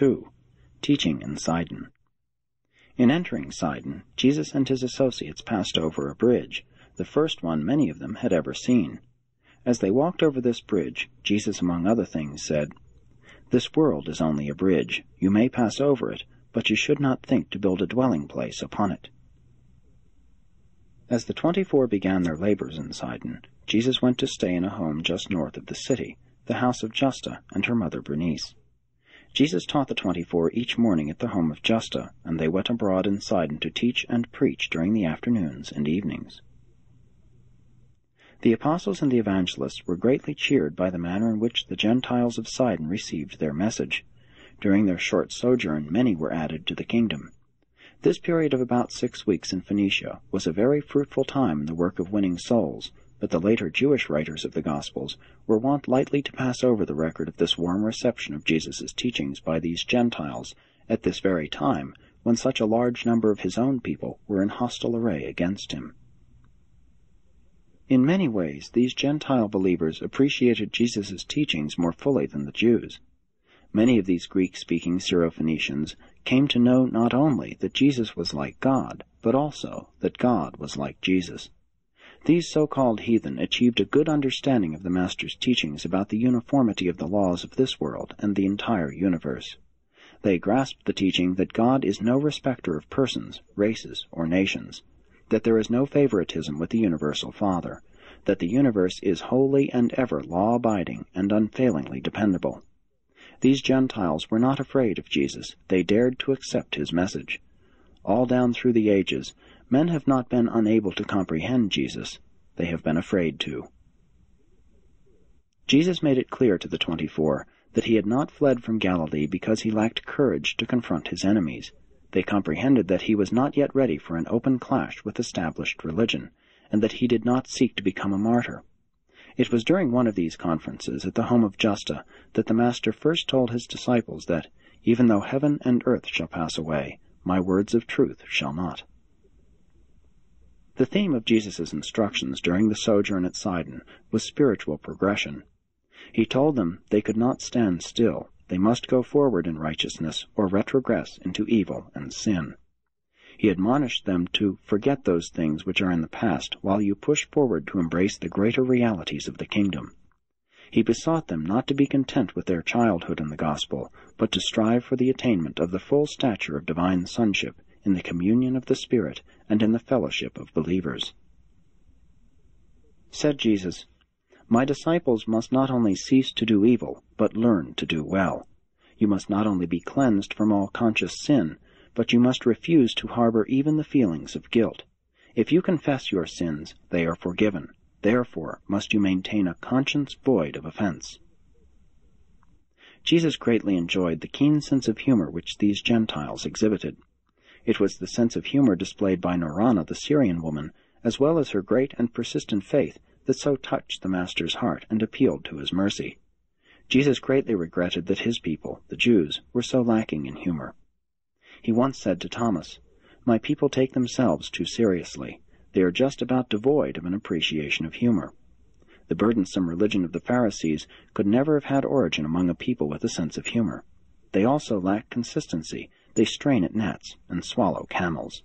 2. Teaching in Sidon. In entering Sidon, Jesus and his associates passed over a bridge, the first one many of them had ever seen. As they walked over this bridge, Jesus, among other things, said, "This world is only a bridge. You may pass over it, but you should not think to build a dwelling place upon it." As the 24 began their labors in Sidon, Jesus went to stay in a home just north of the city, the house of Justa and her mother Bernice. Jesus taught the 24 each morning at the home of Justa, and they went abroad in Sidon to teach and preach during the afternoons and evenings. The apostles and the evangelists were greatly cheered by the manner in which the Gentiles of Sidon received their message. During their short sojourn, many were added to the kingdom. This period of about 6 weeks in Phoenicia was a very fruitful time in the work of winning souls, but the later Jewish writers of the Gospels were wont lightly to pass over the record of this warm reception of Jesus' teachings by these Gentiles at this very time, when such a large number of his own people were in hostile array against him. In many ways, these Gentile believers appreciated Jesus' teachings more fully than the Jews. Many of these Greek-speaking Syrophoenicians came to know not only that Jesus was like God, but also that God was like Jesus. These so-called heathen achieved a good understanding of the Master's teachings about the uniformity of the laws of this world and the entire universe. They grasped the teaching that God is no respecter of persons, races, or nations, that there is no favoritism with the universal Father, that the universe is wholly and ever law-abiding and unfailingly dependable. These Gentiles were not afraid of Jesus. They dared to accept his message. All down through the ages, men have not been unable to comprehend Jesus. They have been afraid to. Jesus made it clear to the 24 that he had not fled from Galilee because he lacked courage to confront his enemies. They comprehended that he was not yet ready for an open clash with established religion, and that he did not seek to become a martyr. It was during one of these conferences at the home of Justa that the Master first told his disciples that, even though heaven and earth shall pass away, my words of truth shall not. The theme of Jesus' instructions during the sojourn at Sidon was spiritual progression. He told them they could not stand still. They must go forward in righteousness or retrogress into evil and sin. He admonished them to forget those things which are in the past while you push forward to embrace the greater realities of the kingdom. He besought them not to be content with their childhood in the gospel, but to strive for the attainment of the full stature of divine sonship in the communion of the Spirit and in the fellowship of believers. Said Jesus, "My disciples must not only cease to do evil, but learn to do well. You must not only be cleansed from all conscious sin, but you must refuse to harbor even the feelings of guilt. If you confess your sins, they are forgiven. Therefore must you maintain a conscience void of offense." Jesus greatly enjoyed the keen sense of humor which these Gentiles exhibited. It was the sense of humor displayed by Norana, the Syrian woman, as well as her great and persistent faith, that so touched the Master's heart and appealed to his mercy. Jesus greatly regretted that his people, the Jews, were so lacking in humor. He once said to Thomas, "My people take themselves too seriously. They are just about devoid of an appreciation of humor." The burdensome religion of the Pharisees could never have had origin among a people with a sense of humor. They also lack consistency. They strain at gnats and swallow camels.